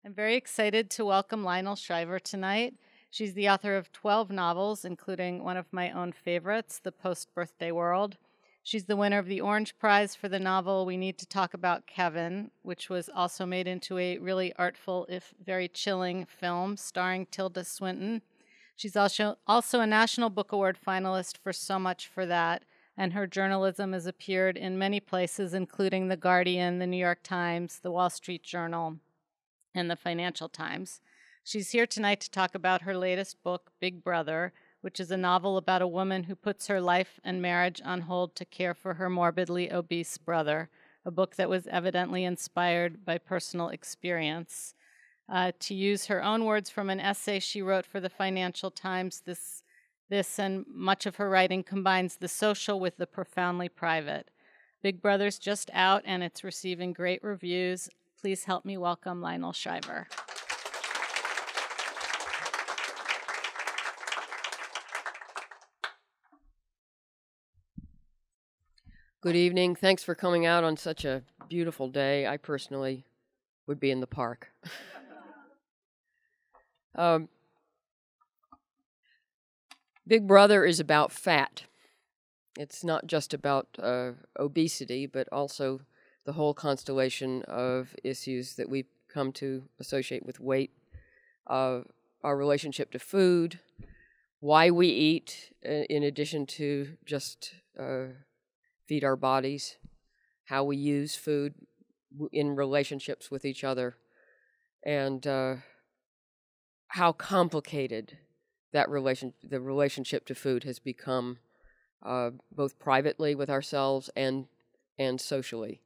I'm very excited to welcome Lionel Shriver tonight. She's the author of 12 novels, including one of my own favorites, The Post-Birthday World. She's the winner of the Orange Prize for the novel We Need to Talk About Kevin, which was also made into a really artful, if very chilling, film starring Tilda Swinton. She's also a National Book Award finalist for So Much for That, and her journalism has appeared in many places, including The Guardian, The New York Times, The Wall Street Journal, and The Financial Times. She's here tonight to talk about her latest book, Big Brother, which is a novel about a woman who puts her life and marriage on hold to care for her morbidly obese brother, a book that was evidently inspired by personal experience. To use her own words from an essay she wrote for the Financial Times, this and much of her writing combines the social with the profoundly private. Big Brother's just out, and it's receiving great reviews. Please help me welcome Lionel Shriver. Good evening. Thanks for coming out on such a beautiful day. I personally would be in the park. Big Brother is about fat. It's not just about obesity, but also the whole constellation of issues that we've come to associate with weight, our relationship to food, why we eat, in addition to just feed our bodies, how we use food in relationships with each other, and how complicated that the relationship to food has become, both privately with ourselves and socially.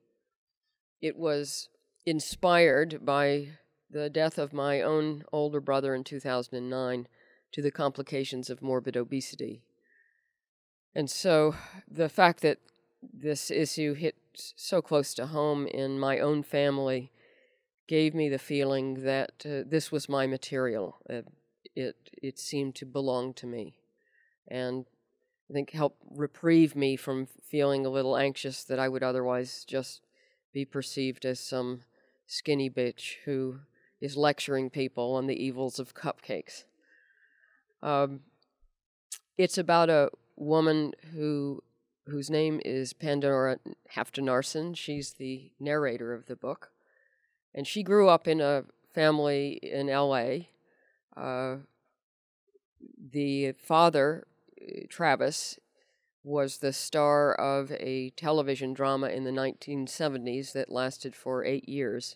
It was inspired by the death of my own older brother in 2009 to the complications of morbid obesity. And so the fact that this issue hit so close to home in my own family gave me the feeling that this was my material. It seemed to belong to me, and I think helped reprieve me from feeling a little anxious that I would otherwise just be perceived as some skinny bitch who is lecturing people on the evils of cupcakes. It's about a woman whose name is Pandora Haftanarson. She's the narrator of the book, and she grew up in a family in L.A. The father, Travis, was the star of a television drama in the 1970s that lasted for 8 years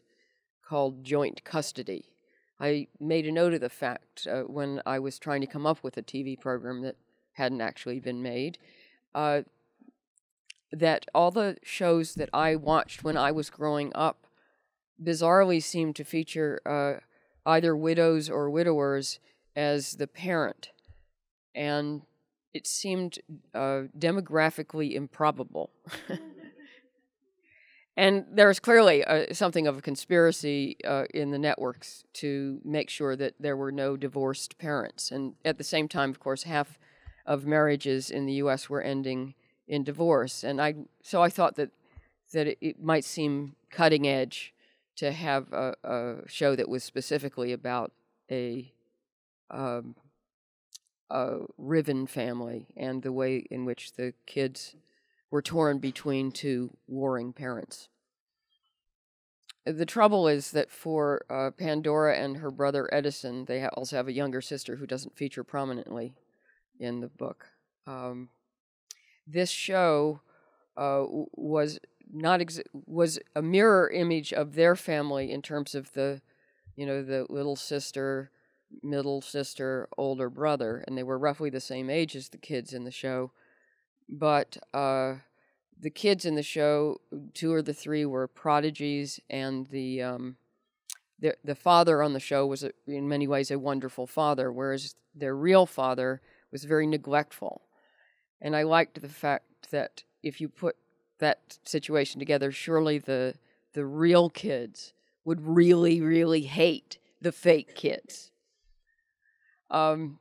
called Joint Custody. I made a note of the fact when I was trying to come up with a TV program that hadn't actually been made, that all the shows that I watched when I was growing up bizarrely seemed to feature either widows or widowers as the parent, and it seemed demographically improbable. And there's clearly something of a conspiracy in the networks to make sure that there were no divorced parents. And at the same time, of course, half of marriages in the U.S. were ending in divorce. And so I thought that it might seem cutting edge to have a show that was specifically about a riven family and the way in which the kids were torn between two warring parents. The trouble is that for Pandora and her brother Edison, they also have a younger sister who doesn't feature prominently in the book. This show was a mirror image of their family in terms of the little sister, middle sister, older brother, and they were roughly the same age as the kids in the show. But the kids in the show, 2 or 3 were prodigies, and the father on the show was in many ways a wonderful father, whereas their real father was very neglectful. And I liked the fact that if you put that situation together, surely the real kids would really, really hate the fake kids. And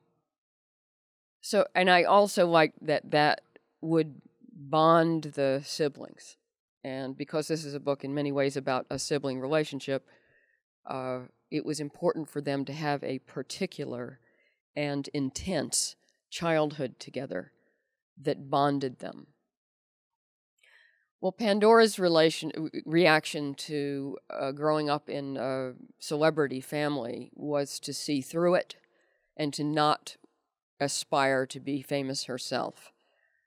I also liked that would bond the siblings. And because this is a book in many ways about a sibling relationship, it was important for them to have a particular and intense childhood together that bonded them. Well, Pandora's reaction to growing up in a celebrity family was to see through it and to not aspire to be famous herself.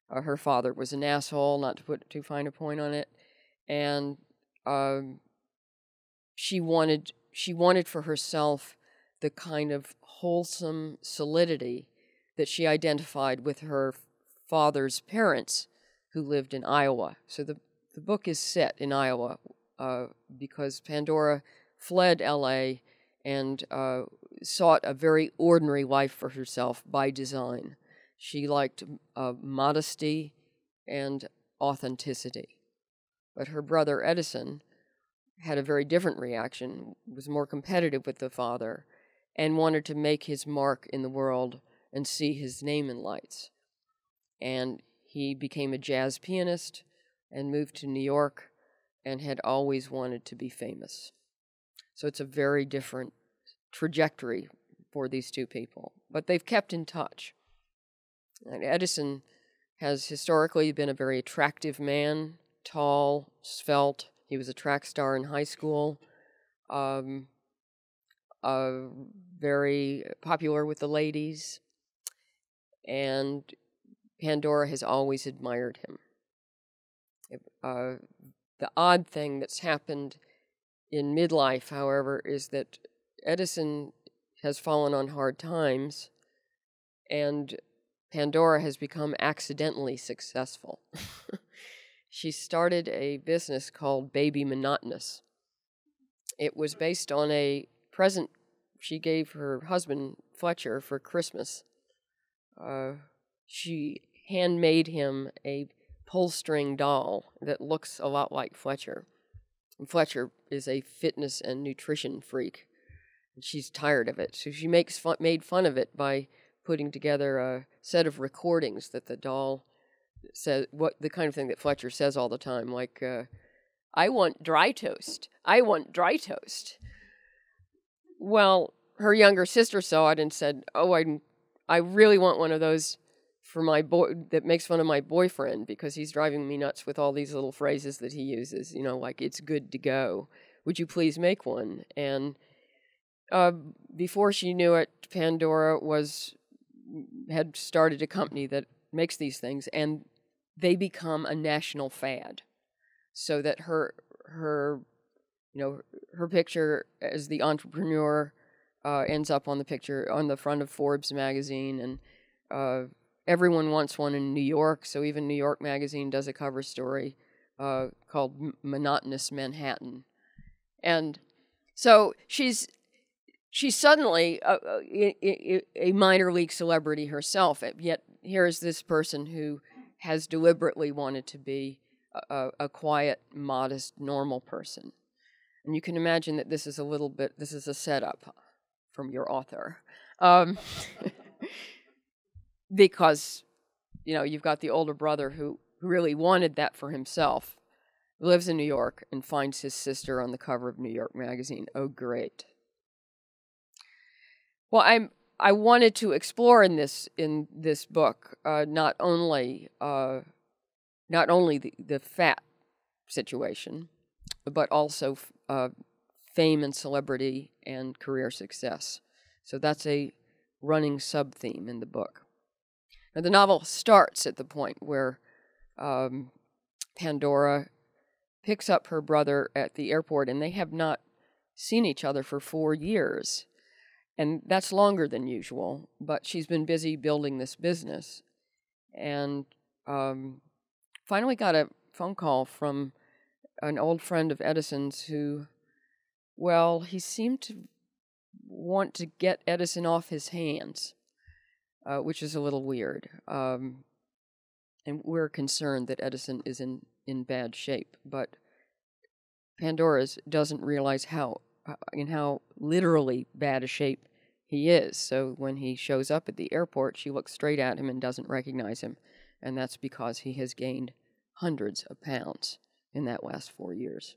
Her father was an asshole, not to put too fine a point on it, and she wanted for herself the kind of wholesome solidity that she identified with her father's parents, who lived in Iowa. So the book is set in Iowa because Pandora fled L.A. and sought a very ordinary life for herself by design. She liked modesty and authenticity. But her brother Edison had a very different reaction, was more competitive with the father, and wanted to make his mark in the world and see his name in lights. And he became a jazz pianist and moved to New York and had always wanted to be famous. So it's a very different trajectory for these two people. But they've kept in touch. And Edison has historically been a very attractive man, tall, svelte. He was a track star in high school, very popular with the ladies, and Pandora has always admired him. The odd thing that's happened in midlife, however, is that Edison has fallen on hard times, and Pandora has become accidentally successful. She started a business called Baby Monotonous. It was based on a present she gave her husband, Fletcher, for Christmas. She handmade him a pull-string doll that looks a lot like Fletcher. And Fletcher is a fitness and nutrition freak, and she's tired of it. So she made fun of it by putting together a set of recordings that the doll says, the kind of thing that Fletcher says all the time, like, I want dry toast. I want dry toast. Well, her younger sister saw it and said, oh, I really want one of those for my boy that makes fun of my boyfriend because he's driving me nuts with all these little phrases that he uses, like it's good to go. Would you please make one? And before she knew it, Pandora had started a company that makes these things, and they become a national fad. So that her picture as the entrepreneur ends up on the front of Forbes magazine, and everyone wants one in New York. So even New York Magazine does a cover story called "Monotonous Manhattan," and so she's suddenly a minor league celebrity herself. Yet here's this person who has deliberately wanted to be a quiet, modest, normal person. And you can imagine that this is a setup from your author. Because, you've got the older brother who really wanted that for himself, lives in New York, and finds his sister on the cover of New York Magazine. Oh, great. Well, I wanted to explore in this book not only the fat situation, but also fame and celebrity and career success. So that's a running sub-theme in the book. Now, the novel starts at the point where Pandora picks up her brother at the airport, and they have not seen each other for 4 years. And that's longer than usual, but she's been busy building this business. And finally got a phone call from an old friend of Edison's who, he seemed to want to get Edison off his hands, which is a little weird. And we're concerned that Edison is in bad shape, but Pandora doesn't realize how literally bad a shape he is. So when he shows up at the airport, she looks straight at him and doesn't recognize him. And that's because he has gained hundreds of pounds in that last 4 years.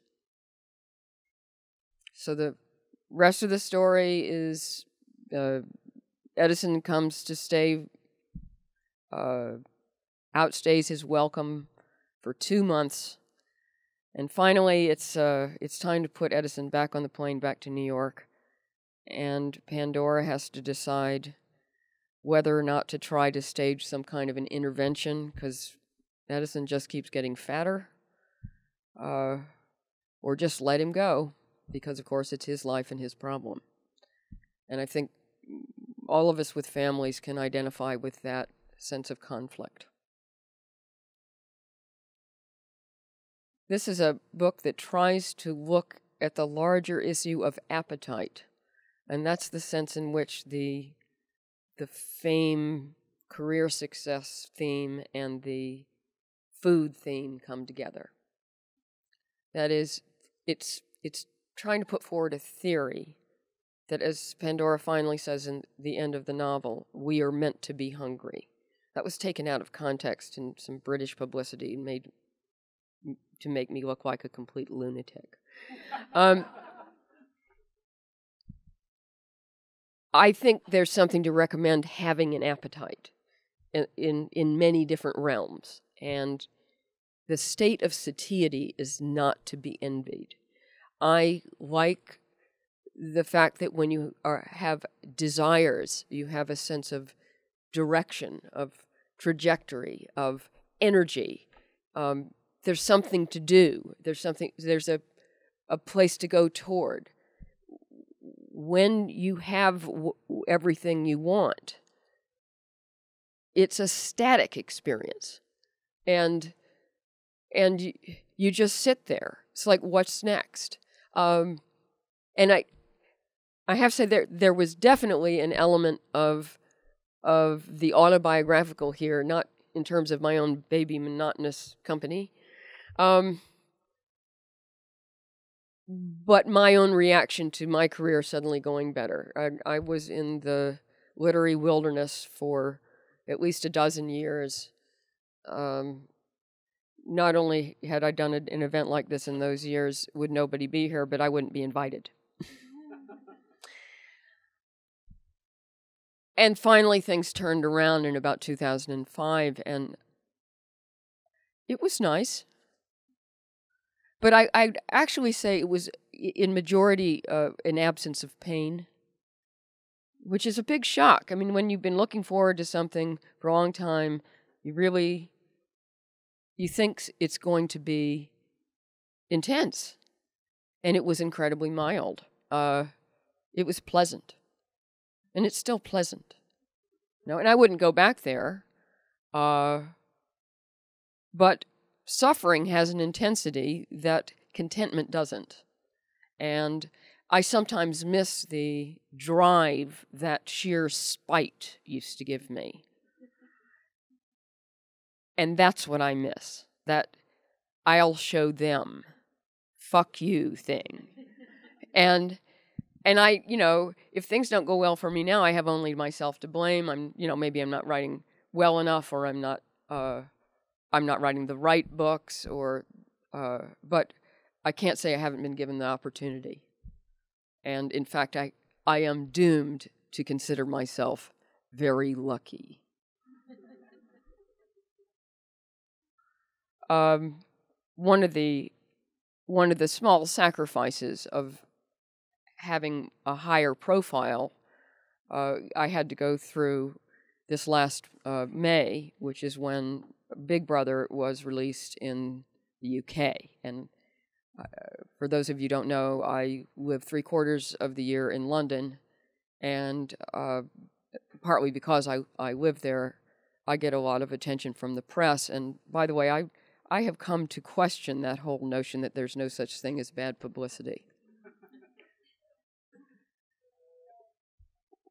So rest of the story is Edison comes to stay, outstays his welcome for 2 months. And finally, it's time to put Edison back on the plane back to New York. And Pandora has to decide whether or not to try to stage some kind of an intervention, because Edison just keeps getting fatter, or just let him go, because, of course, it's his life and his problem. And I think all of us with families can identify with that sense of conflict. This is a book that tries to look at the larger issue of appetite, and that's the sense in which the fame, career success theme and the food theme come together. That is, it's trying to put forward a theory that, as Pandora finally says in the end of the novel, we are meant to be hungry. That was taken out of context in some British publicity and made to make me look like a complete lunatic. I think there's something to recommend having an appetite in many different realms, and the state of satiety is not to be envied. I like the fact that when you have desires, you have a sense of direction, of trajectory, of energy. There's something to do. There's a place to go toward. When you have everything you want, it's a static experience. And you just sit there. It's like, what's next? And I have to say there was definitely an element of the autobiographical here, not in terms of my own baby monotonous company, but my own reaction to my career suddenly going better. I was in the literary wilderness for at least a dozen years. Not only had I done an event like this in those years, would nobody be here, but I wouldn't be invited. And finally, things turned around in about 2005, and it was nice. But I'd actually say it was, in majority, an absence of pain, which is a big shock. I mean, when you've been looking forward to something for a long time, you think it's going to be intense. And it was incredibly mild. It was pleasant. And it's still pleasant. And I wouldn't go back there. But suffering has an intensity that contentment doesn't. And I sometimes miss the drive that sheer spite used to give me. And that's what I miss. That I'll show them, fuck you thing. And I, if things don't go well for me now, I have only myself to blame. Maybe I'm not writing well enough, or I'm not writing the right books, but I can't say I haven't been given the opportunity. And in fact, I am doomed to consider myself very lucky. One of the small sacrifices of having a higher profile, I had to go through this last May, which is when Big Brother was released in the UK. And for those of you who don't know, I live 3/4 of the year in London, and partly because I live there, I get a lot of attention from the press. And by the way, I have come to question that whole notion that there's no such thing as bad publicity.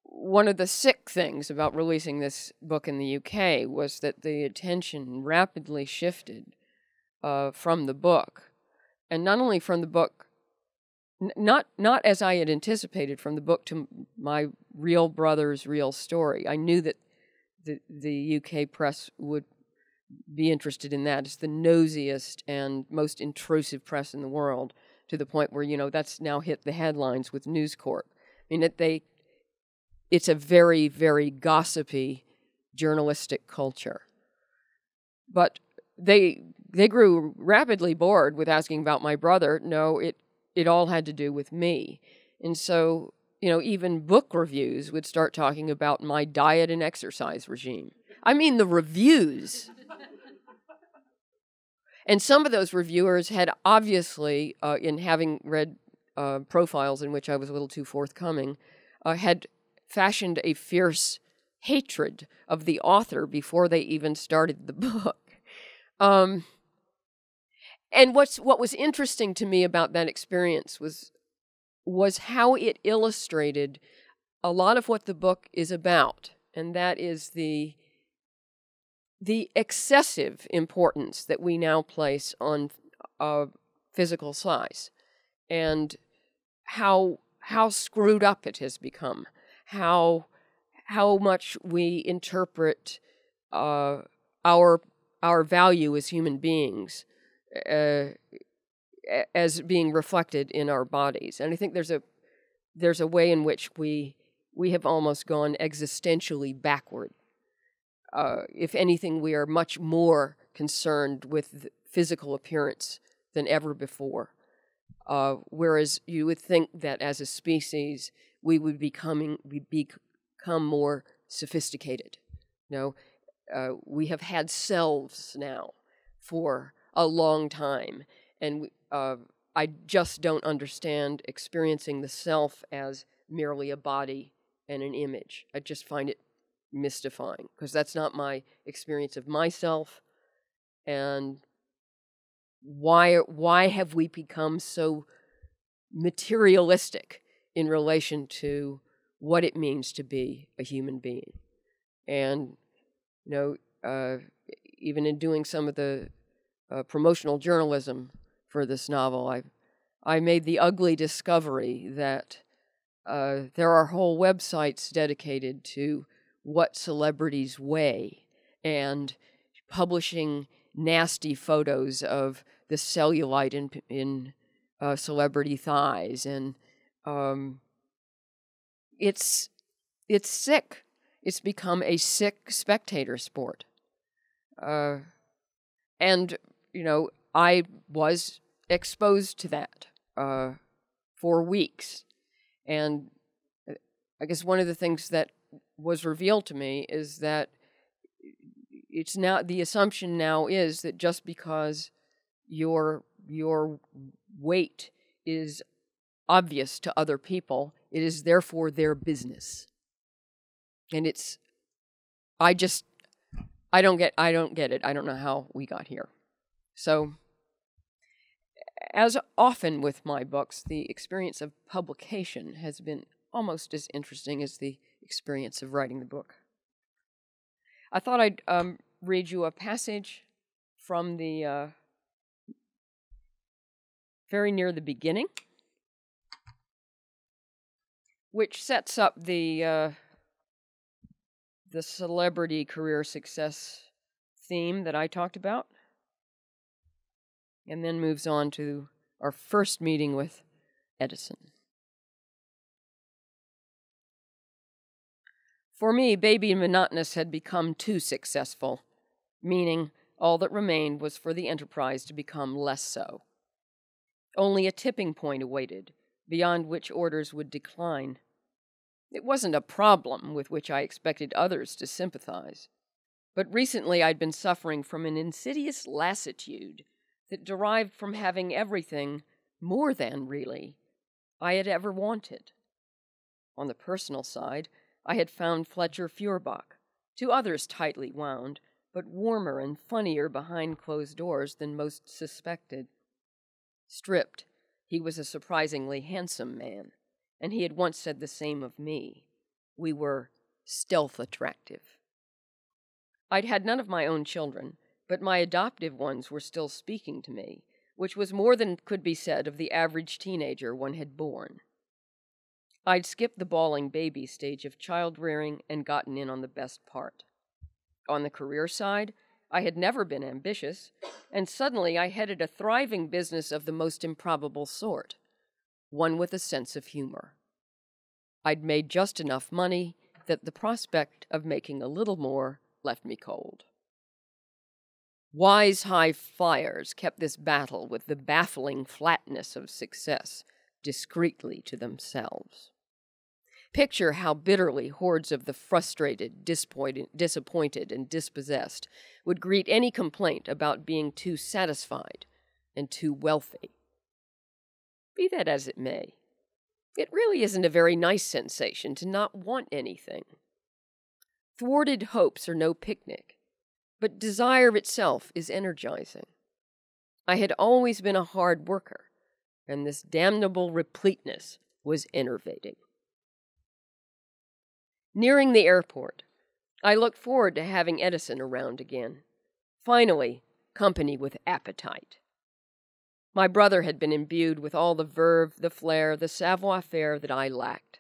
One of the sick things about releasing this book in the UK was that the attention rapidly shifted from the book. And not only from the book, not as I had anticipated, from the book to my real brother's real story. I knew that the UK press would be interested in that. It's the nosiest and most intrusive press in the world. to the point where, that's now hit the headlines with News Corp. I mean, it's a very, very gossipy journalistic culture. But they grew rapidly bored with asking about my brother. No, it all had to do with me. And so, even book reviews would start talking about my diet and exercise regime. I mean, the reviews. And some of those reviewers had obviously, in having read profiles in which I was a little too forthcoming, had fashioned a fierce hatred of the author before they even started the book. And what was interesting to me about that experience was how it illustrated a lot of what the book is about, and that is the excessive importance that we now place on physical size, and how screwed up it has become, how much we interpret our value as human beings as being reflected in our bodies. And I think there's a way in which we have almost gone existentially backward. If anything, we are much more concerned with physical appearance than ever before. Whereas you would think that as a species, we would become more sophisticated. We have had selves now for a long time, and I just don't understand experiencing the self as merely a body and an image. I just find it mystifying, because that's not my experience of myself. And why have we become so materialistic in relation to what it means to be a human being? And even in doing some of the promotional journalism for this novel, I made the ugly discovery that there are whole websites dedicated to what celebrities weigh, and publishing nasty photos of the cellulite in celebrity thighs, and it's sick. It's become a sick spectator sport, and I was exposed to that for weeks, and I guess one of the things that was revealed to me is that it's now, the assumption now is that just because your weight is obvious to other people, it is therefore their business. And I don't get it. I don't know how we got here. So, as often with my books, the experience of publication has been almost as interesting as the experience of writing the book. I thought I'd read you a passage from the very near the beginning, which sets up the celebrity career success theme that I talked about, and then moves on to our first meeting with Edison. For me, Baby and Monotonous had become too successful, meaning all that remained was for the enterprise to become less so. Only a tipping point awaited, beyond which orders would decline. It wasn't a problem with which I expected others to sympathize, but recently I'd been suffering from an insidious lassitude that derived from having everything, more than really, I had ever wanted. On the personal side, I had found Fletcher Feuerbach, to others tightly wound, but warmer and funnier behind closed doors than most suspected. Stripped, he was a surprisingly handsome man, and he had once said the same of me. We were stealth attractive. I'd had none of my own children, but my adoptive ones were still speaking to me, which was more than could be said of the average teenager one had born. I'd skipped the bawling baby stage of child rearing and gotten in on the best part. On the career side, I had never been ambitious, and suddenly I headed a thriving business of the most improbable sort, one with a sense of humor. I'd made just enough money that the prospect of making a little more left me cold. Wise high flyers kept this battle with the baffling flatness of success discreetly to themselves. Picture how bitterly hordes of the frustrated, disappointed, and dispossessed would greet any complaint about being too satisfied and too wealthy. Be that as it may, it really isn't a very nice sensation to not want anything. Thwarted hopes are no picnic, but desire itself is energizing. I had always been a hard worker, and this damnable repleteness was enervating. Nearing the airport, I looked forward to having Edison around again. Finally, company with appetite. My brother had been imbued with all the verve, the flair, the savoir-faire that I lacked.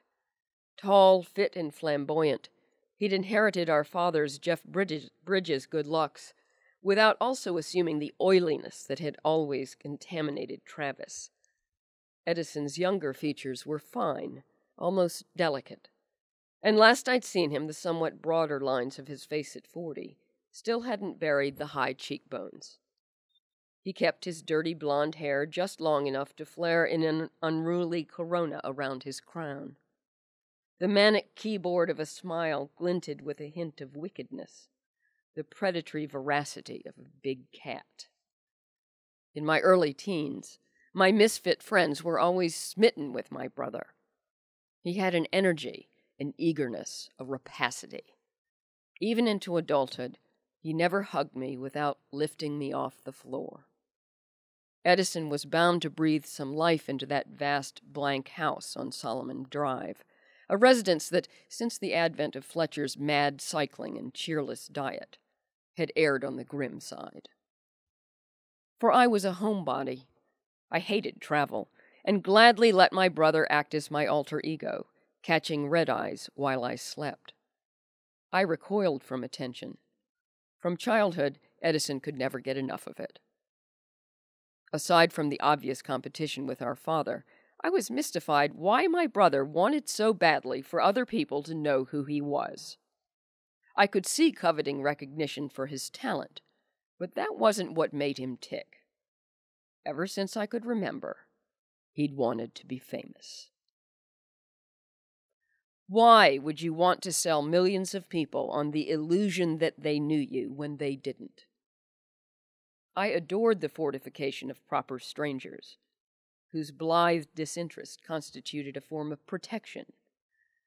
Tall, fit, and flamboyant, he'd inherited our father's Jeff Bridges good looks, without also assuming the oiliness that had always contaminated Travis. Edison's younger features were fine, almost delicate, and last I'd seen him, the somewhat broader lines of his face at 40 still hadn't buried the high cheekbones. He kept his dirty blonde hair just long enough to flare in an unruly corona around his crown. The manic keyboard of a smile glinted with a hint of wickedness, the predatory veracity of a big cat. In my early teens, my misfit friends were always smitten with my brother. He had an energy, an eagerness, a rapacity. Even into adulthood, he never hugged me without lifting me off the floor. Edison was bound to breathe some life into that vast blank house on Solomon Drive, a residence that, since the advent of Fletcher's mad cycling and cheerless diet, had erred on the grim side. For I was a homebody. I hated travel, and gladly let my brother act as my alter ego, catching red-eyes while I slept. I recoiled from attention. From childhood, Edison could never get enough of it. Aside from the obvious competition with our father, I was mystified why my brother wanted so badly for other people to know who he was. I could see coveting recognition for his talent, but that wasn't what made him tick. Ever since I could remember, he'd wanted to be famous. Why would you want to sell millions of people on the illusion that they knew you when they didn't? I adored the fortification of proper strangers, whose blithe disinterest constituted a form of protection,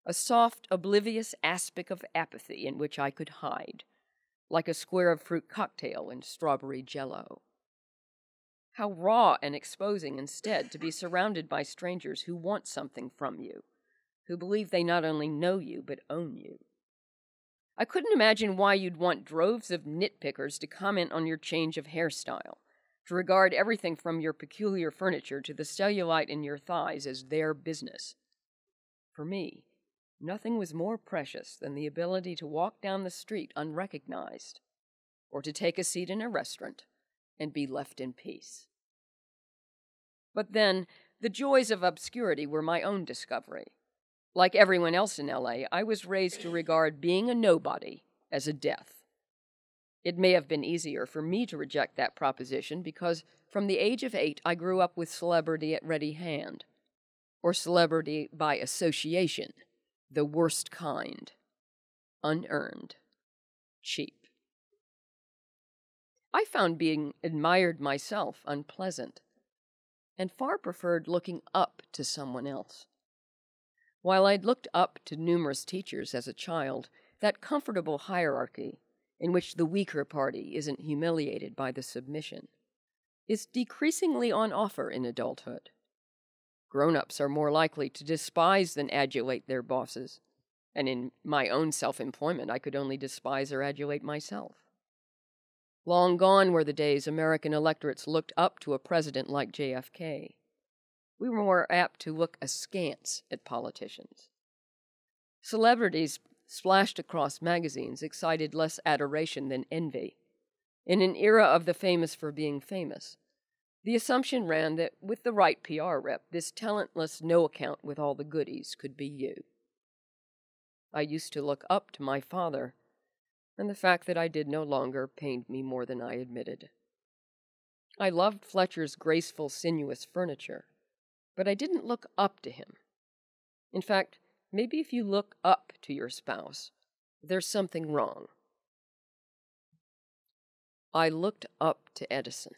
a soft, oblivious aspic of apathy in which I could hide, like a square of fruit cocktail in strawberry jello. How raw and exposing instead to be surrounded by strangers who want something from you, who believe they not only know you, but own you. I couldn't imagine why you'd want droves of nitpickers to comment on your change of hairstyle, to regard everything from your peculiar furniture to the cellulite in your thighs as their business. For me, nothing was more precious than the ability to walk down the street unrecognized, or to take a seat in a restaurant and be left in peace. But then, the joys of obscurity were my own discovery. Like everyone else in L.A., I was raised to regard being a nobody as a death. It may have been easier for me to reject that proposition because from the age of 8 I grew up with celebrity at ready hand, or celebrity by association, the worst kind, unearned, cheap. I found being admired myself unpleasant, and far preferred looking up to someone else. While I'd looked up to numerous teachers as a child, that comfortable hierarchy, in which the weaker party isn't humiliated by the submission, is decreasingly on offer in adulthood. Grown-ups are more likely to despise than adulate their bosses, and in my own self-employment I could only despise or adulate myself. Long gone were the days American electorates looked up to a president like JFK. We were more apt to look askance at politicians. Celebrities splashed across magazines excited less adoration than envy, In an era of the famous for being famous, the assumption ran that with the right PR rep, this talentless no-account with all the goodies could be you. I used to look up to my father, and the fact that I did no longer pained me more than I admitted. I loved Fletcher's graceful, sinuous furniture, but I didn't look up to him. In fact, maybe if you look up to your spouse, there's something wrong. I looked up to Edison.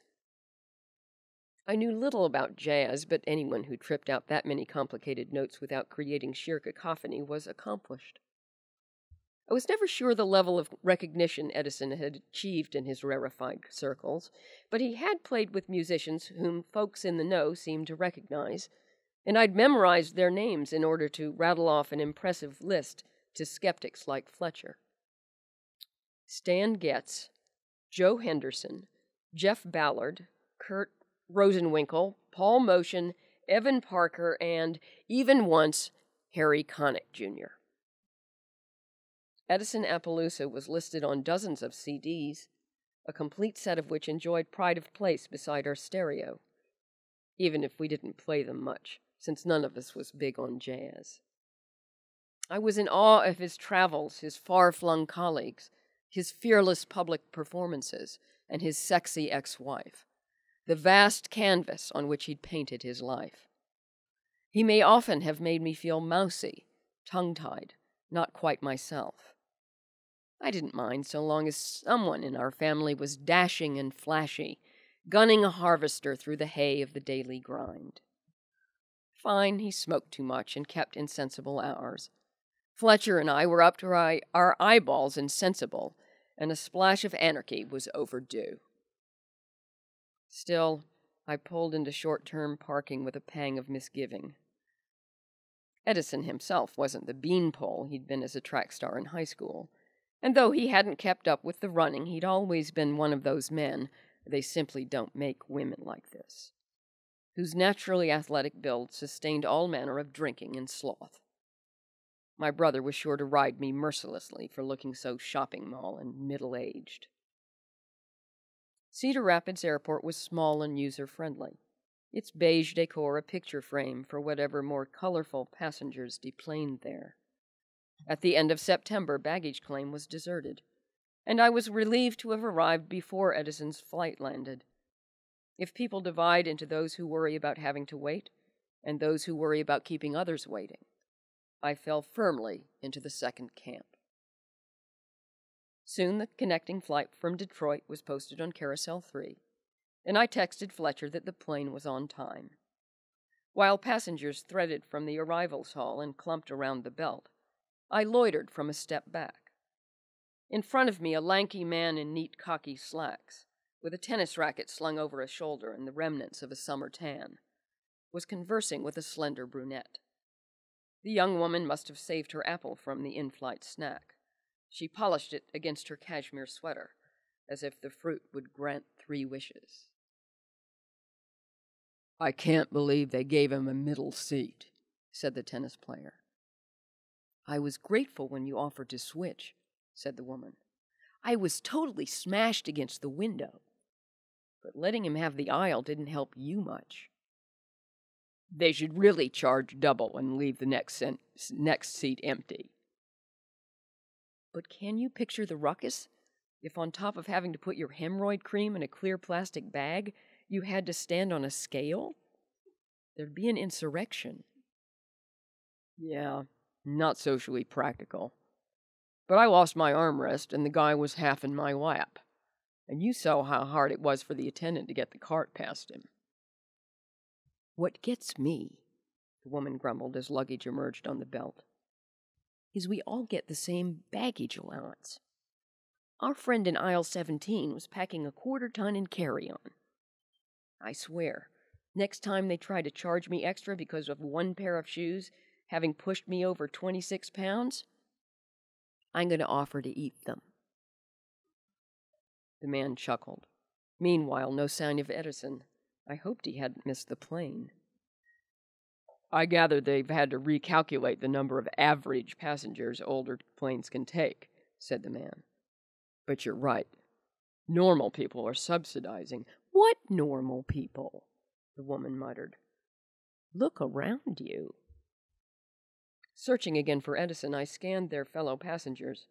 I knew little about jazz, but anyone who tripped out that many complicated notes without creating sheer cacophony was accomplished. I was never sure the level of recognition Edison had achieved in his rarefied circles, but he had played with musicians whom folks in the know seemed to recognize, and I'd memorized their names in order to rattle off an impressive list to skeptics like Fletcher. Stan Getz, Joe Henderson, Jeff Ballard, Kurt Rosenwinkel, Paul Motion, Evan Parker, and, even once, Harry Connick, Jr. Edison Appaloosa was listed on dozens of CDs, a complete set of which enjoyed pride of place beside our stereo, even if we didn't play them much, since none of us was big on jazz. I was in awe of his travels, his far-flung colleagues, his fearless public performances, and his sexy ex-wife, the vast canvas on which he'd painted his life. He may often have made me feel mousy, tongue-tied, not quite myself. I didn't mind so long as someone in our family was dashing and flashy, gunning a harvester through the hay of the daily grind. Fine, he smoked too much and kept insensible hours. Fletcher and I were up to our eyeballs insensible, and a splash of anarchy was overdue. Still, I pulled into short-term parking with a pang of misgiving. Edison himself wasn't the beanpole he'd been as a track star in high school, and though he hadn't kept up with the running, he'd always been one of those men, they simply don't make women like this, whose naturally athletic build sustained all manner of drinking and sloth. My brother was sure to ride me mercilessly for looking so shopping mall and middle-aged. Cedar Rapids Airport was small and user-friendly, its beige decor a picture frame for whatever more colorful passengers deplaned there. At the end of September, baggage claim was deserted, and I was relieved to have arrived before Edison's flight landed. If people divide into those who worry about having to wait and those who worry about keeping others waiting, I fell firmly into the second camp. Soon the connecting flight from Detroit was posted on Carousel 3, and I texted Fletcher that the plane was on time. While passengers threaded from the arrivals hall and clumped around the belt, I loitered from a step back. In front of me, a lanky man in neat khaki slacks, with a tennis racket slung over a shoulder and the remnants of a summer tan, was conversing with a slender brunette. The young woman must have saved her apple from the in-flight snack. She polished it against her cashmere sweater, as if the fruit would grant 3 wishes. "I can't believe they gave him a middle seat," said the tennis player. "I was grateful when you offered to switch," said the woman. "I was totally smashed against the window. But letting him have the aisle didn't help you much." "They should really charge double and leave the next seat empty." "But can you picture the ruckus if on top of having to put your hemorrhoid cream in a clear plastic bag, you had to stand on a scale? There'd be an insurrection." "Yeah, not socially practical. But I lost my armrest and the guy was half in my lap. And you saw how hard it was for the attendant to get the cart past him." "What gets me," the woman grumbled as luggage emerged on the belt, "is we all get the same baggage allowance. Our friend in aisle 17 was packing a 1/4 ton in carry-on. I swear, next time they try to charge me extra because of one pair of shoes having pushed me over 26 pounds, I'm going to offer to eat them." The man chuckled. Meanwhile, no sign of Edison. I hoped he hadn't missed the plane. "I gather they've had to recalculate the number of average passengers older planes can take," said the man. "But you're right. Normal people are subsidizing. What normal people? The woman muttered. Look around you. Searching again for Edison, I scanned their fellow passengers,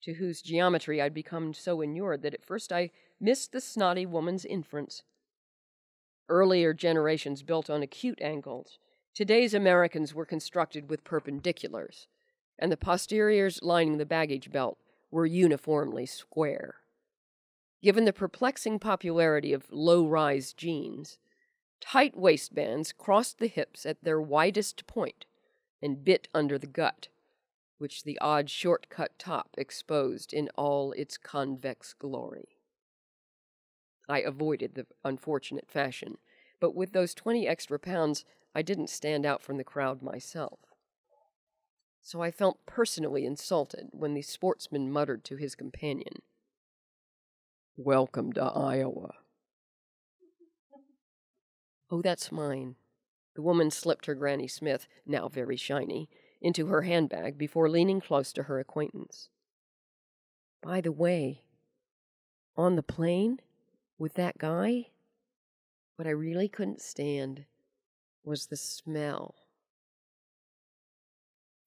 to whose geometry I'd become so inured that at first I missed the snotty woman's inference. Earlier generations built on acute angles. Today's Americans were constructed with perpendiculars, and the posteriors lining the baggage belt were uniformly square. Given the perplexing popularity of low-rise jeans, tight waistbands crossed the hips at their widest point and bit under the gut, which the odd short-cut top exposed in all its convex glory. I avoided the unfortunate fashion, but with those 20 extra pounds, I didn't stand out from the crowd myself. So I felt personally insulted when the sportsman muttered to his companion, "Welcome to Iowa." "Oh, that's mine." The woman slipped her Granny Smith, now very shiny, into her handbag before leaning close to her acquaintance. "By the way, on the plane, with that guy, what I really couldn't stand was the smell."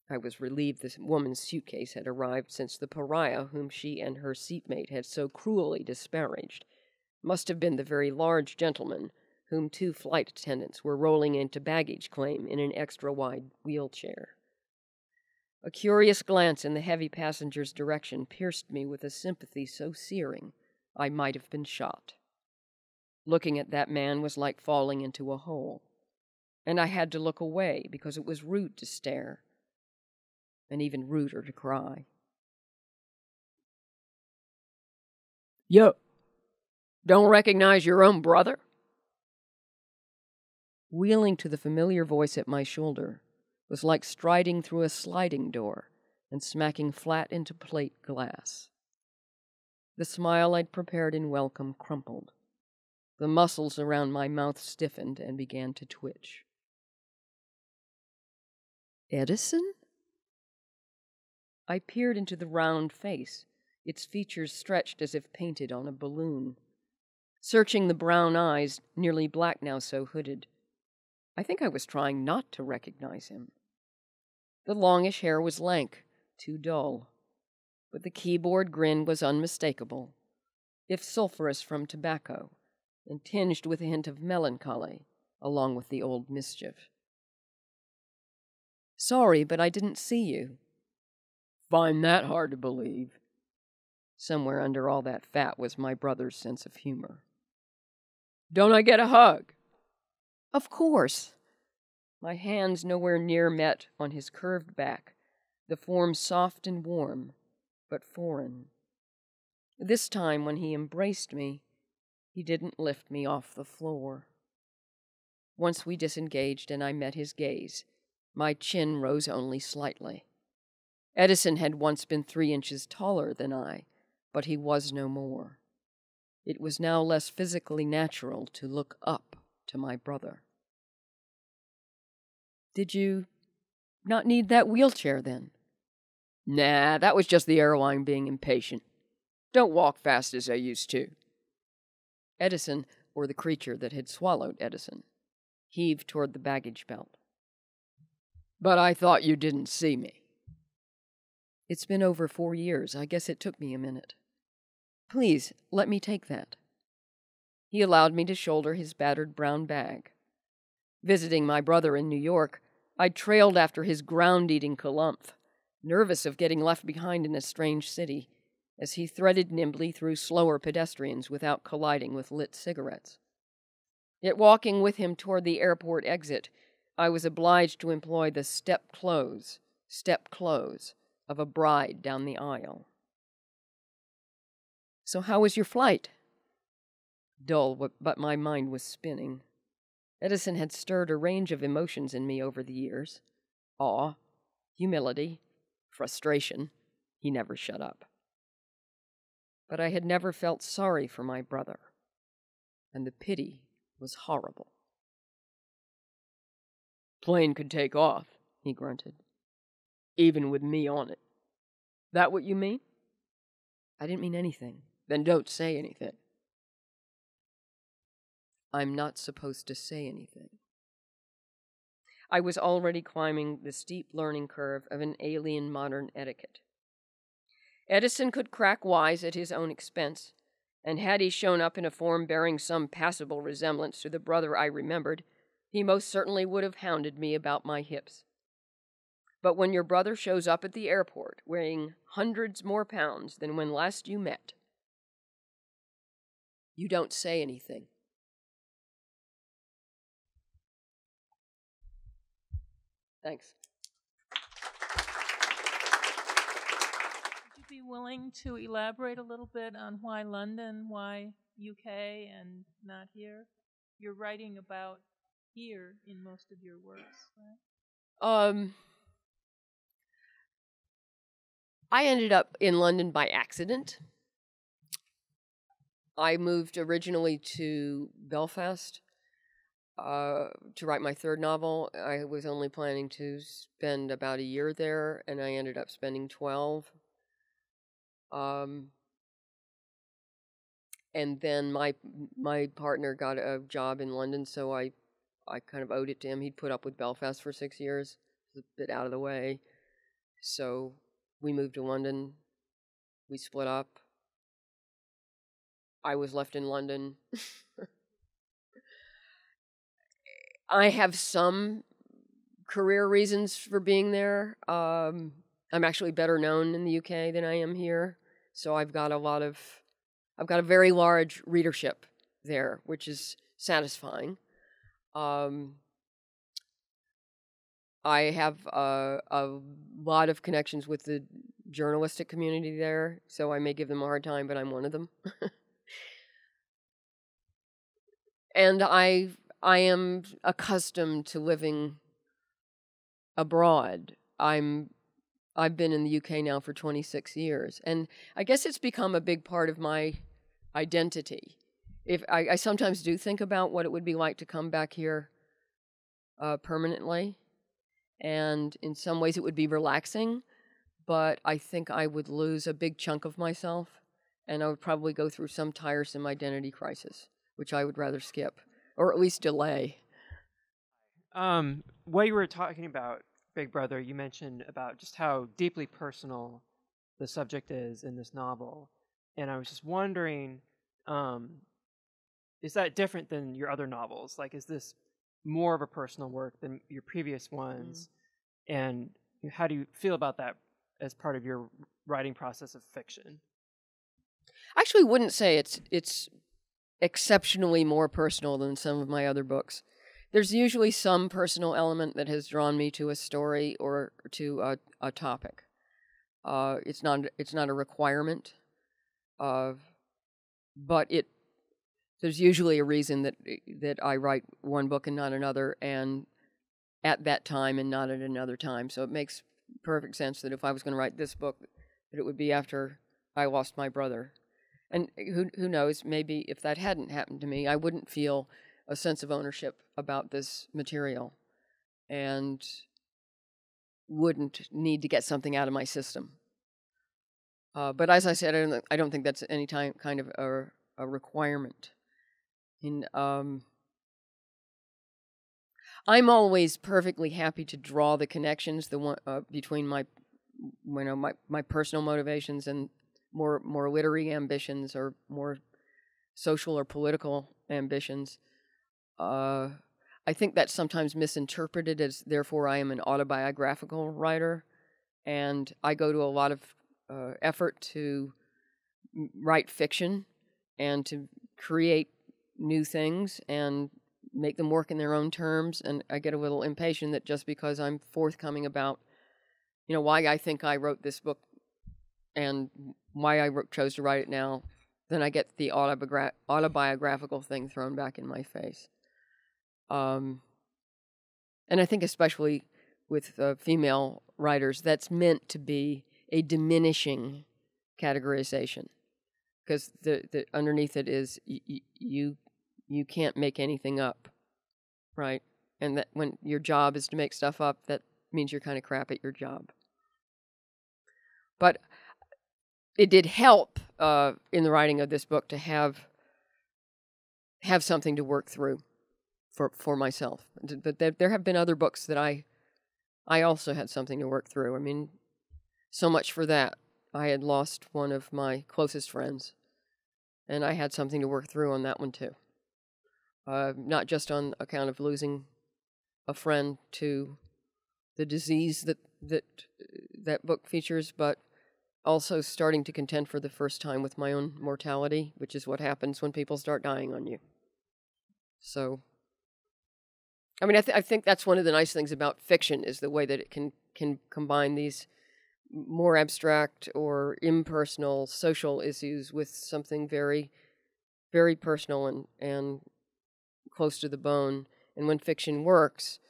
I was relieved the woman's suitcase had arrived, since the pariah whom she and her seatmate had so cruelly disparaged must have been the very large gentleman whom 2 flight attendants were rolling into baggage claim in an extra-wide wheelchair. A curious glance in the heavy passenger's direction pierced me with a sympathy so searing I might have been shot. Looking at that man was like falling into a hole, and I had to look away because it was rude to stare, and even ruder to cry. "Yo, don't recognize your own brother?" Wheeling to the familiar voice at my shoulder was like striding through a sliding door and smacking flat into plate glass. The smile I'd prepared in welcome crumpled. The muscles around my mouth stiffened and began to twitch. "Edison?" I peered into the round face, its features stretched as if painted on a balloon. Searching the brown eyes, nearly black now so hooded, I think I was trying not to recognize him. The longish hair was lank, too dull, but the keyboard grin was unmistakable, if sulphurous from tobacco, and tinged with a hint of melancholy, along with the old mischief. "Sorry, but I didn't see you." "Find that hard to believe." Somewhere under all that fat was my brother's sense of humor. "Don't I get a hug?" "Of course." My hands nowhere near met on his curved back, the form soft and warm, but foreign. This time, when he embraced me, he didn't lift me off the floor. Once we disengaged and I met his gaze, my chin rose only slightly. Edison had once been 3 inches taller than I, but he was no more. It was now less physically natural to look up to my brother. "Did you not need that wheelchair, then?" "Nah, that was just the airline being impatient. Don't walk fast as I used to." Edison, or the creature that had swallowed Edison, heaved toward the baggage belt. "But I thought you didn't see me." "It's been over 4 years. I guess it took me a minute. Please, let me take that." He allowed me to shoulder his battered brown bag. Visiting my brother in New York, I trailed after his ground-eating Calumph, nervous of getting left behind in a strange city, as he threaded nimbly through slower pedestrians without colliding with lit cigarettes. Yet walking with him toward the airport exit, I was obliged to employ the step close of a bride down the aisle. "So how was your flight?" Dull, but my mind was spinning. Edison had stirred a range of emotions in me over the years. Awe, humility, frustration. He never shut up. But I had never felt sorry for my brother, and the pity was horrible. "Plane could take off," he grunted, "even with me on it. That what you mean?" "I didn't mean anything." then don't say anything. I'm not supposed to say anything. I was already climbing the steep learning curve of an alien modern etiquette. Edison could crack wise at his own expense, and had he shown up in a form bearing some passable resemblance to the brother I remembered, he most certainly would have hounded me about my hips. But when your brother shows up at the airport weighing hundreds more pounds than when last you met, you don't say anything. Thanks. Would you be willing to elaborate a little bit on why London, why UK, and not here? You're writing about here in most of your works, right? I ended up in London by accident. I moved originally to Belfast to write my third novel. I was only planning to spend about a year there, and I ended up spending 12. And then my partner got a job in London, so I kind of owed it to him. He'd put up with Belfast for 6 years. It was a bit out of the way. So we moved to London. We split up. I was left in London. I have some career reasons for being there. I'm actually better known in the UK than I am here. So I've got a very large readership there, which is satisfying. I have a lot of connections with the journalistic community there, so I may give them a hard time, but I'm one of them. And I am accustomed to living abroad. I've been in the UK now for 26 years, and I guess it's become a big part of my identity. If I sometimes do think about what it would be like to come back here permanently, and in some ways it would be relaxing, but I think I would lose a big chunk of myself, and I would probably go through some tiresome identity crisis, which I would rather skip, or at least delay. What you were talking about, Big Brother, you mentioned about just how deeply personal the subject is in this novel. And I was just wondering, is that different than your other novels? Like, is this more of a personal work than your previous ones? And how do you feel about that as part of your writing process of fiction? I actually wouldn't say it's exceptionally more personal than some of my other books. There's usually some personal element that has drawn me to a story or to a topic. It's not a requirement, but there's usually a reason that I write one book and not another, and at that time and not at another time. So it makes perfect sense that if I was going to write this book, that it would be after I lost my brother. And who knows, maybe if that hadn't happened to me, I wouldn't feel a sense of ownership about this material and wouldn't need to get something out of my system. But as I said, I don't think that's any kind of a requirement. I'm always perfectly happy to draw the connections between my personal motivations and more literary ambitions or more social or political ambitions. I think that's sometimes misinterpreted as therefore I am an autobiographical writer, and I go to a lot of effort to write fiction and to create new things and make them work in their own terms, and I get a little impatient that just because I'm forthcoming about, why I think I wrote this book and why I chose to write it now, then I get the autobiographical thing thrown back in my face. And I think especially with female writers, that's meant to be a diminishing categorization, because the underneath it is you can't make anything up, right? And that when your job is to make stuff up, that means you're kind of crap at your job. But it did help in the writing of this book to have something to work through for myself. But there have been other books that I also had something to work through. I mean, so much for that. I had lost one of my closest friends, and I had something to work through on that one too. Not just on account of losing a friend to the disease that book features, but also starting to contend for the first time with my own mortality, which is what happens when people start dying on you. So, I mean, I think that's one of the nice things about fiction is the way that it can combine these more abstract or impersonal social issues with something very, very personal and close to the bone. And when fiction works,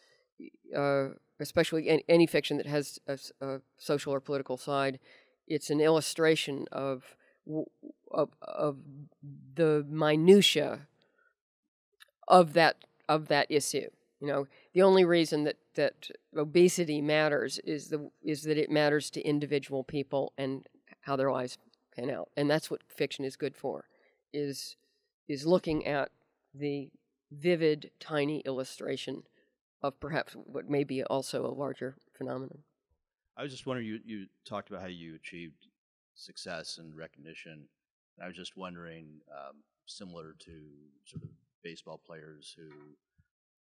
especially any fiction that has a social or political side, it's an illustration of the minutia of that issue. You know, the only reason that obesity matters is that it matters to individual people and how their lives pan out, and that's what fiction is good for, is looking at the vivid, tiny illustration of perhaps what may be also a larger phenomenon. I was just wondering, you talked about how you achieved success and recognition. And I was just wondering, similar to sort of baseball players who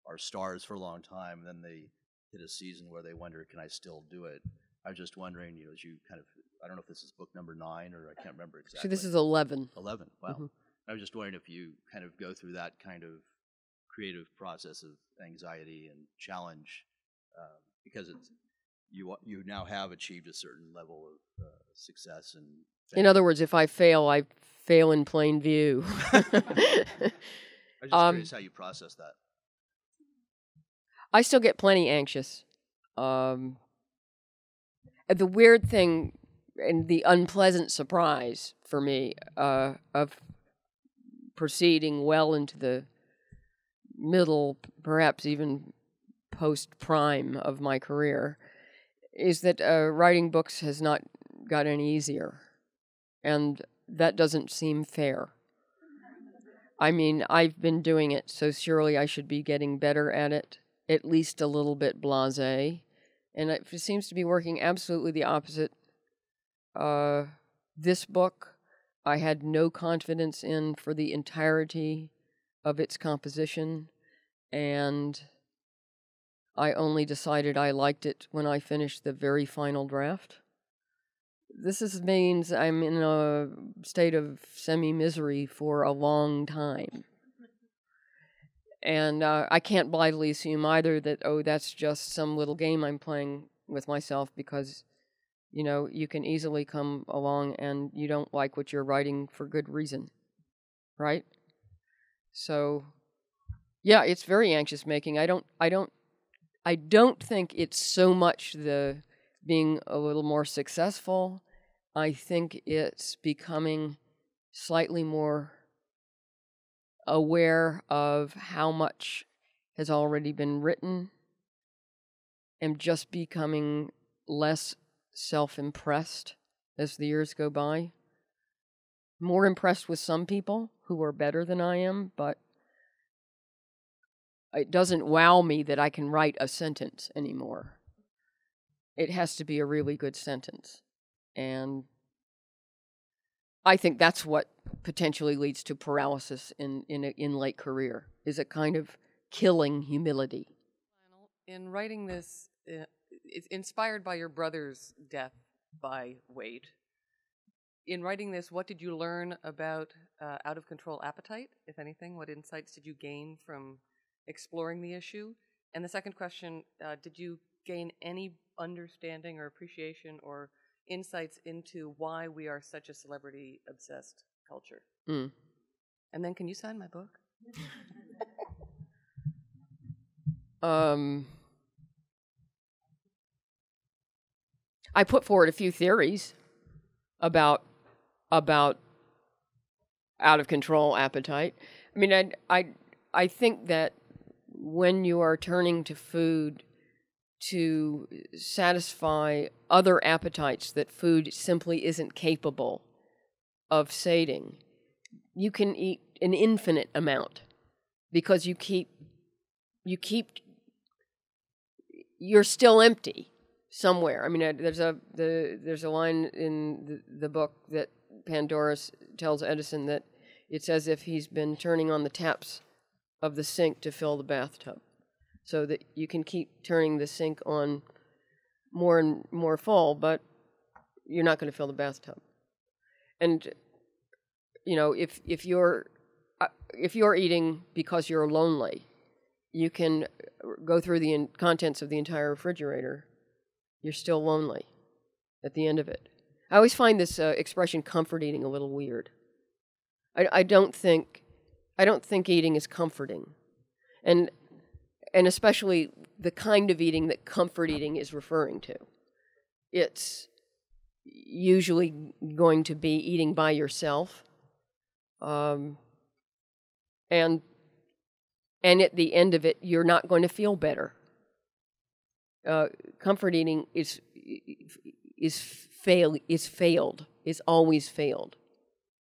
are stars for a long time, and then they hit a season where they wonder, can I still do it? I was just wondering, you know, as you kind of, I don't know if this is book number 9 or I can't remember exactly. So this is 11. 11, wow. Mm-hmm. I was just wondering if you kind of go through that kind of creative process of anxiety and challenge, because it's, you now have achieved a certain level of success. And in other words, if I fail in plain view. I was just curious how you process that. I still get plenty anxious. The weird thing and the unpleasant surprise for me of proceeding well into the middle, perhaps even post-prime of my career, is that writing books has not got any easier. And that doesn't seem fair. I mean, I've been doing it, so surely I should be getting better at it, at least a little bit blasé. And it seems to be working absolutely the opposite. This book, I had no confidence in for the entirety of its composition, and I only decided I liked it when I finished the very final draft. This means I'm in a state of semi-misery for a long time. And I can't blithely assume either that, oh, that's just some little game I'm playing with myself, because, you know, you can easily come along and you don't like what you're writing for good reason, right? So, yeah, it's very anxious making. I don't think it's so much the being a little more successful. I think it's becoming slightly more aware of how much has already been written and just becoming less self-impressed as the years go by. More impressed with some people who are better than I am, but it doesn't wow me that I can write a sentence anymore. It has to be a really good sentence. And I think that's what potentially leads to paralysis in late career, is a kind of killing humility. In writing this, it's inspired by your brother's death by Wade. In writing this, what did you learn about out-of-control appetite, if anything? What insights did you gain from exploring the issue? And the second question, did you gain any understanding or appreciation or insights into why we are such a celebrity-obsessed culture? Mm. And then can you sign my book? I put forward a few theories about out-of-control appetite. I mean, I think that when you are turning to food to satisfy other appetites that food simply isn't capable of sating, you can eat an infinite amount because you're still empty somewhere. I mean, there's a line in the book that Pandora tells Edison that it's as if he's been turning on the taps of the sink to fill the bathtub, so that you can keep turning the sink on more and more full, but you're not going to fill the bathtub. And if you're eating because you're lonely, you can go through the contents of the entire refrigerator. You're still lonely at the end of it. I always find this expression "comfort eating" a little weird. I don't think eating is comforting, and especially the kind of eating that comfort eating is referring to. It's usually going to be eating by yourself, and at the end of it, you're not going to feel better. Comfort eating is failed. It's always failed.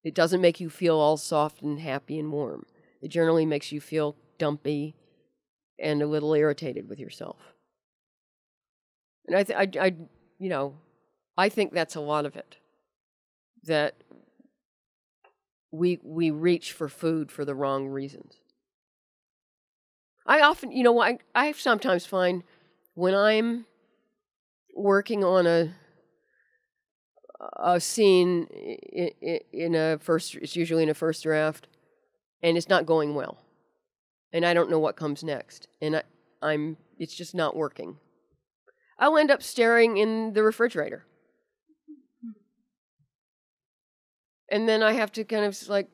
It doesn't make you feel all soft and happy and warm. It generally makes you feel dumpy and a little irritated with yourself. And I think that's a lot of it. That we reach for food for the wrong reasons. I sometimes find when I'm working on a scene it's usually in a first draft, and it's not going well, and I don't know what comes next, and it's just not working. I'll end up staring in the refrigerator, and then I have to kind of like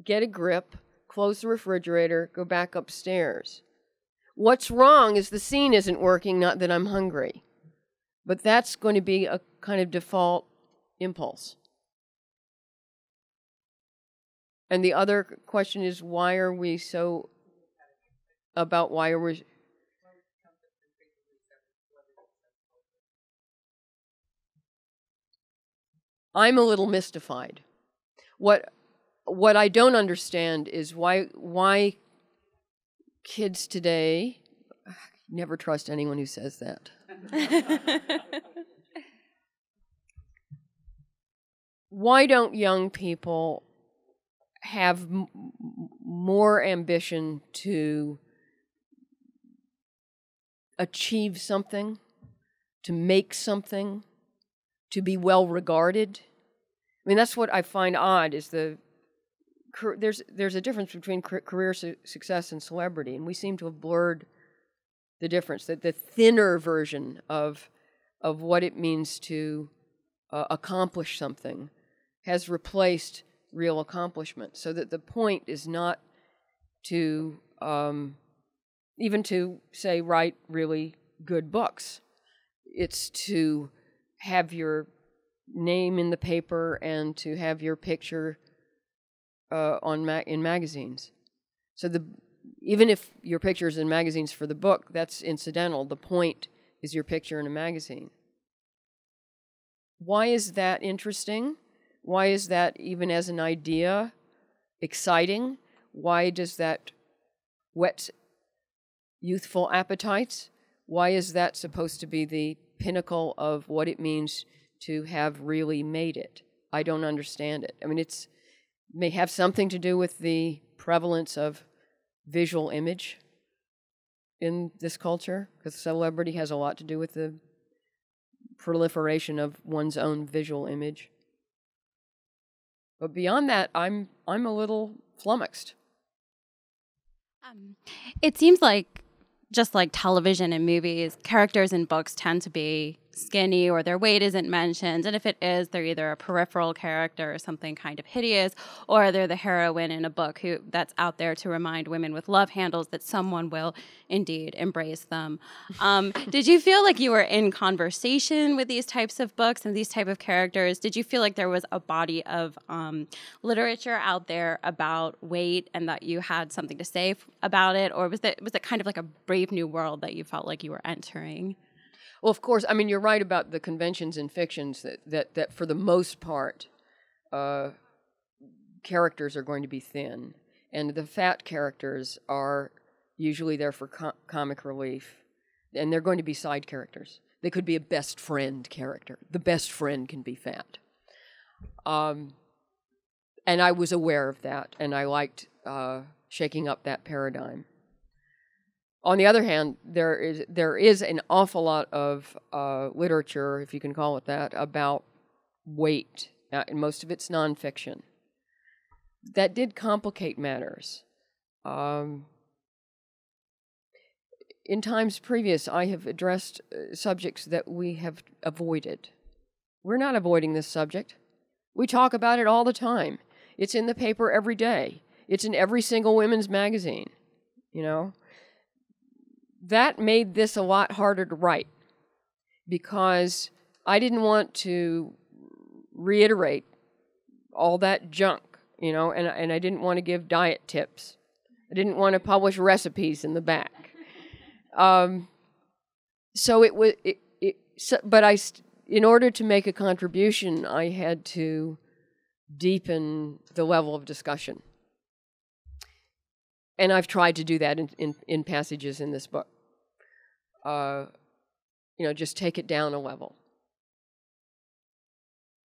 get a grip, close the refrigerator, go back upstairs. What's wrong is the scene isn't working, not that I'm hungry. But that's going to be a kind of default impulse. And the other question is, why are we I'm a little mystified. What I don't understand is why kids today, never trust anyone who says that. Why don't young people have more ambition to achieve something, to make something, to be well regarded? I mean, that's what I find odd is there's a difference between career success and celebrity, and we seem to have blurred the difference. That the thinner version of what it means to accomplish something has replaced real accomplishment, so that the point is not to even to say write really good books. It's to have your name in the paper and to have your picture in magazines. So even if your picture is in magazines for the book, that's incidental. The point is your picture in a magazine. Why is that interesting? Why is that, even as an idea, exciting? Why does that whet youthful appetites? Why is that supposed to be the pinnacle of what it means to have really made it? I don't understand it. I mean, it may have something to do with the prevalence of visual image in this culture, because celebrity has a lot to do with the proliferation of one's own visual image. But beyond that, I'm a little flummoxed. It seems like, just like television and movies, characters in books tend to be skinny or their weight isn't mentioned. And if it is, they're either a peripheral character or something kind of hideous, or they're the heroine in a book that's out there to remind women with love handles that someone will indeed embrace them. Did you feel like you were in conversation with these types of books and these type of characters? Did you feel like there was a body of literature out there about weight and that you had something to say about it? Or was it kind of like a brave new world that you felt like you were entering? Well, of course, I mean, you're right about the conventions and fictions that for the most part characters are going to be thin, and the fat characters are usually there for comic relief, and they're going to be side characters. They could be a best friend character. The best friend can be fat. And I was aware of that, and I liked shaking up that paradigm. On the other hand, there is an awful lot of literature, if you can call it that, about weight, and most of it's nonfiction. That did complicate matters. In times previous, I have addressed subjects that we have avoided. We're not avoiding this subject. We talk about it all the time. It's in the paper every day. It's in every single women's magazine, you know. That made this a lot harder to write because I didn't want to reiterate all that junk, you know, and I didn't want to give diet tips. I didn't want to publish recipes in the back. So it was, in order to make a contribution, I had to deepen the level of discussion. And I've tried to do that in passages in this book. You know, just take it down a level.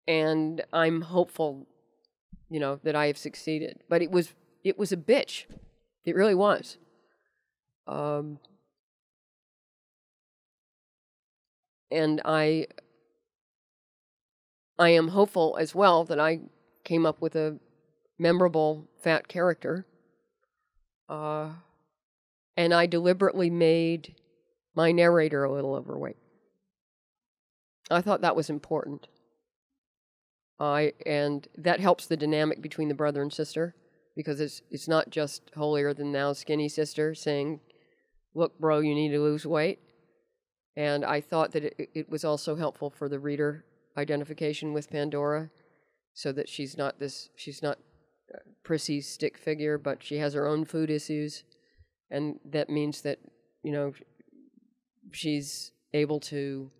And I'm hopeful, you know, that I have succeeded. But it was a bitch. It really was. And I am hopeful as well that I came up with a memorable fat character. And I deliberately made my narrator a little overweight. I thought that was important. And that helps the dynamic between the brother and sister, because it's not just holier-than-thou skinny sister saying, look, bro, you need to lose weight. And I thought that it was also helpful for the reader identification with Pandora, so that she's not prissy stick figure, but she has her own food issues. And that means that, you know, she's able to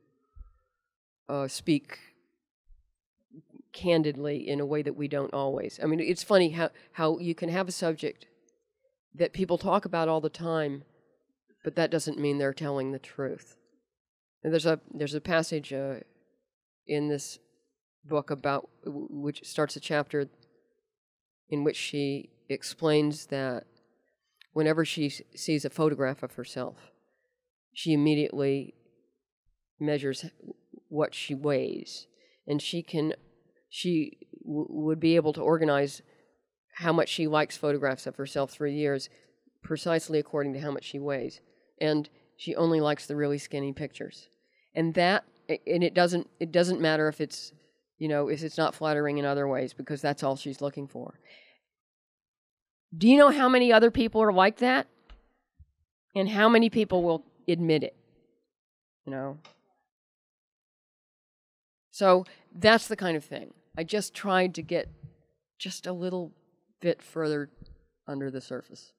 speak candidly in a way that we don't always. I mean, it's funny how you can have a subject that people talk about all the time, but that doesn't mean they're telling the truth. And there's a passage in this book about which starts a chapter in which she explains that whenever she sees a photograph of herself, she immediately measures what she weighs, and she would be able to organize how much she likes photographs of herself through years precisely according to how much she weighs. And she only likes the really skinny pictures. And it doesn't matter if it's, you know, if it's not flattering in other ways, because that's all she's looking for. Do you know how many other people are like that? And how many people will admit it? You know? So that's the kind of thing. I just tried to get just a little bit further under the surface.